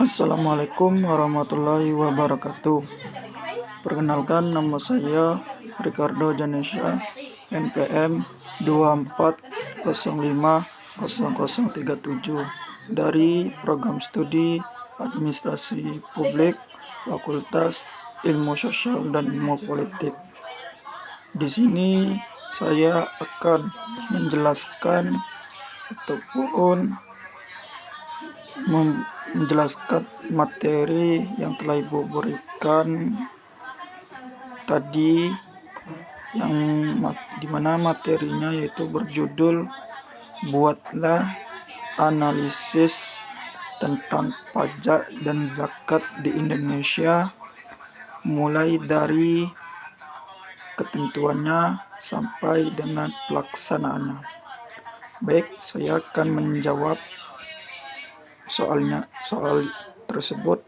Assalamualaikum warahmatullahi wabarakatuh. Perkenalkan, nama saya Ricardo Janesha, NPM 24050037 dari Program Studi Administrasi Publik Fakultas Ilmu Sosial dan Ilmu Politik. Di sini saya akan menjelaskan ataupun menjelaskan materi yang telah Ibu berikan tadi, yang dimana materinya yaitu berjudul buatlah analisis tentang pajak dan zakat di Indonesia mulai dari ketentuannya sampai dengan pelaksanaannya. Baik, saya akan menjawab soal tersebut.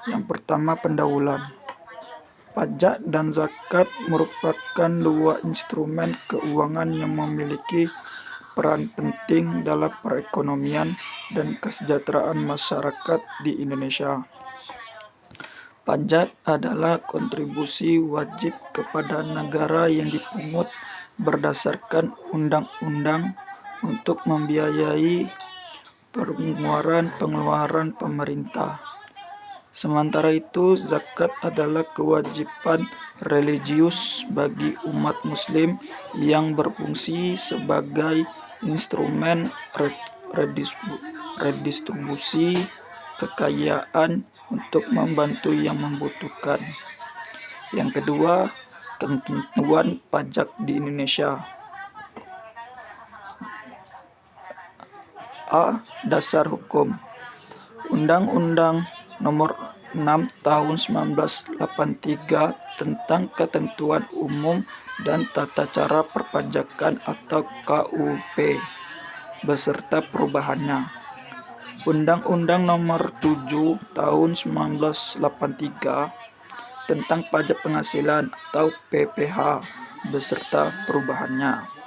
Yang pertama, pendahuluan. Pajak dan zakat merupakan dua instrumen keuangan yang memiliki peran penting dalam perekonomian dan kesejahteraan masyarakat di Indonesia. Pajak adalah kontribusi wajib kepada negara yang dipungut berdasarkan undang-undang untuk membiayai pengeluaran pemerintah. Sementara itu, zakat adalah kewajiban religius bagi umat Muslim yang berfungsi sebagai instrumen redistribusi kekayaan untuk membantu yang membutuhkan. Yang kedua, ketentuan pajak di Indonesia. A. Dasar hukum. Undang-Undang Nomor 6 Tahun 1983 tentang Ketentuan Umum dan Tata Cara Perpajakan atau KUP beserta perubahannya. Undang-Undang Nomor 7 Tahun 1983 tentang Pajak Penghasilan atau PPh beserta perubahannya.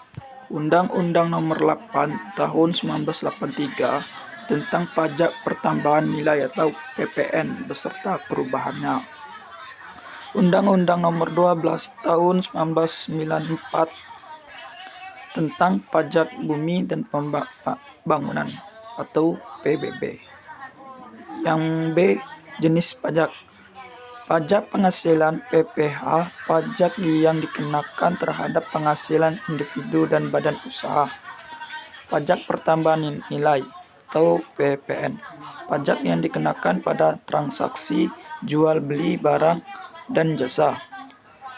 Undang-Undang Nomor 8 Tahun 1983 tentang Pajak Pertambahan Nilai atau PPN beserta perubahannya. Undang-Undang Nomor 12 Tahun 1994 tentang Pajak Bumi dan Bangunan atau PBB. Yang B. Jenis pajak. Pajak penghasilan PPh, pajak yang dikenakan terhadap penghasilan individu dan badan usaha. Pajak pertambahan nilai atau PPN, pajak yang dikenakan pada transaksi jual beli barang dan jasa.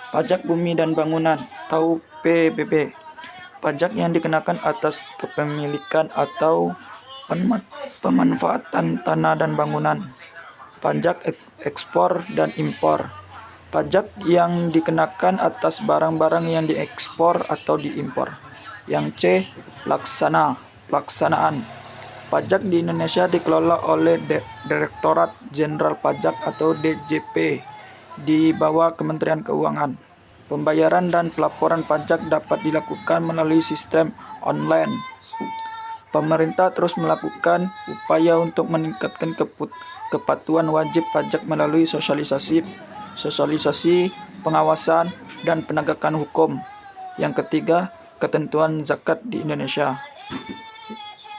Pajak bumi dan bangunan atau PBB, pajak yang dikenakan atas kepemilikan atau pemanfaatan tanah dan bangunan. Pajak ekspor dan impor, pajak yang dikenakan atas barang-barang yang diekspor atau diimpor. Yang C. Pelaksanaan. Pajak di Indonesia dikelola oleh Direktorat Jenderal Pajak atau DJP di bawah Kementerian Keuangan. Pembayaran dan pelaporan pajak dapat dilakukan melalui sistem online. Pemerintah terus melakukan upaya untuk meningkatkan kepatuhan wajib pajak melalui sosialisasi, pengawasan, dan penegakan hukum. Yang ketiga, ketentuan zakat di Indonesia.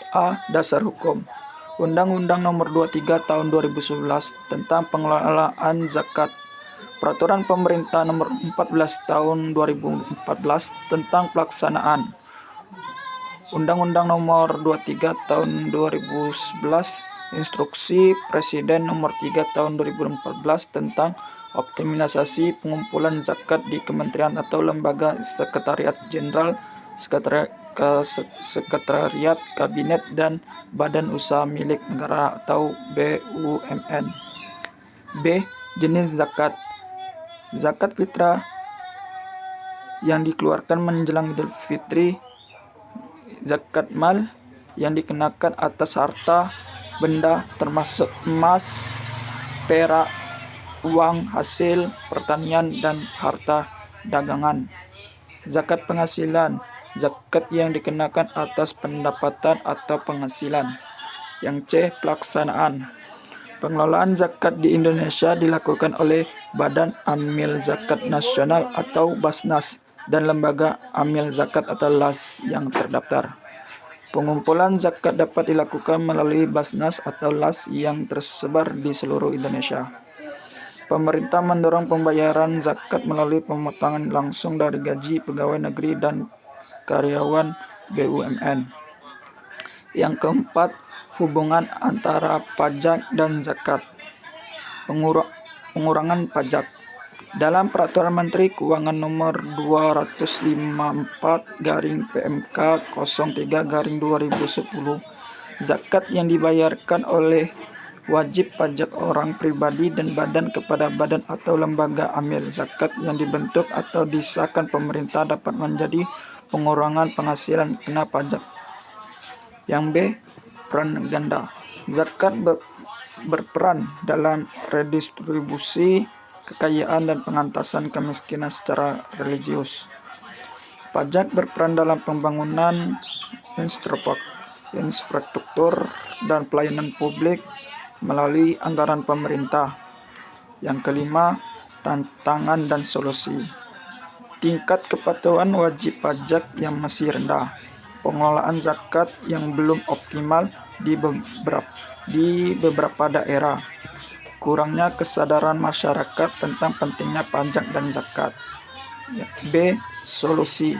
A. Dasar hukum. Undang-Undang Nomor 23 Tahun 2011 tentang pengelolaan zakat. Peraturan Pemerintah Nomor 14 Tahun 2014 tentang pelaksanaan. Undang-Undang Nomor 23 Tahun 2011, Instruksi Presiden Nomor 3 Tahun 2014 tentang optimalisasi pengumpulan zakat di Kementerian atau Lembaga Sekretariat Jenderal, Sekretariat Kabinet dan Badan Usaha Milik Negara atau BUMN. B. Jenis zakat. Zakat fitrah yang dikeluarkan menjelang Idul Fitri. Zakat mal yang dikenakan atas harta benda termasuk emas, perak, uang hasil pertanian dan harta dagangan. Zakat penghasilan, zakat yang dikenakan atas pendapatan atau penghasilan. Yang C. Pelaksanaan. Pengelolaan zakat di Indonesia dilakukan oleh Badan Amil Zakat Nasional atau Basnas dan Lembaga Amil Zakat atau LAS yang terdaftar. Pengumpulan zakat dapat dilakukan melalui Basnas atau LAS yang tersebar di seluruh Indonesia. Pemerintah mendorong pembayaran zakat melalui pemotongan langsung dari gaji pegawai negeri dan karyawan BUMN. Yang keempat, hubungan antara pajak dan zakat. Pengurangan pajak. Dalam Peraturan Menteri Keuangan Nomor 254/PMK 03/2010, zakat yang dibayarkan oleh wajib pajak orang pribadi dan badan kepada badan atau lembaga amil zakat yang dibentuk atau disahkan pemerintah dapat menjadi pengurangan penghasilan kena pajak. Yang B, peran ganda. Zakat berperan dalam redistribusi kekayaan dan pengentasan kemiskinan secara religius. Pajak berperan dalam pembangunan infrastruktur dan pelayanan publik melalui anggaran pemerintah. Yang kelima, tantangan dan solusi. Tingkat kepatuhan wajib pajak yang masih rendah. Pengelolaan zakat yang belum optimal di beberapa daerah. Kurangnya kesadaran masyarakat tentang pentingnya pajak dan zakat. B. Solusi.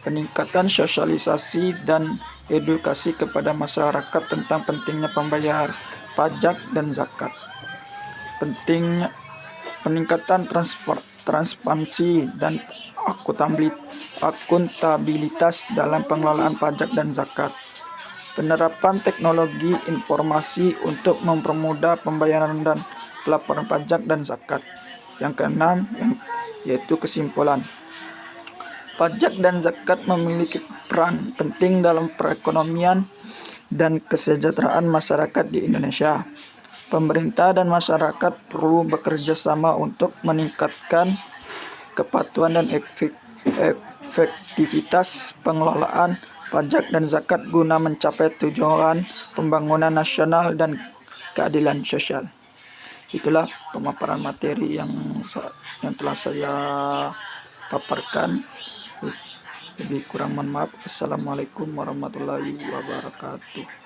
Peningkatan sosialisasi dan edukasi kepada masyarakat tentang pentingnya pembayar pajak dan zakat. Peningkatan transparansi dan akuntabilitas dalam pengelolaan pajak dan zakat. Penerapan teknologi informasi untuk mempermudah pembayaran dan pelaporan pajak dan zakat. Yang keenam, yaitu kesimpulan. Pajak dan zakat memiliki peran penting dalam perekonomian dan kesejahteraan masyarakat di Indonesia. Pemerintah dan masyarakat perlu bekerja sama untuk meningkatkan kepatuhan dan efektivitas pengelolaan pajak dan zakat guna mencapai tujuan pembangunan nasional dan keadilan sosial. Itulah pemaparan materi yang telah saya paparkan. Lebih kurang mohon maaf. Assalamualaikum warahmatullahi wabarakatuh.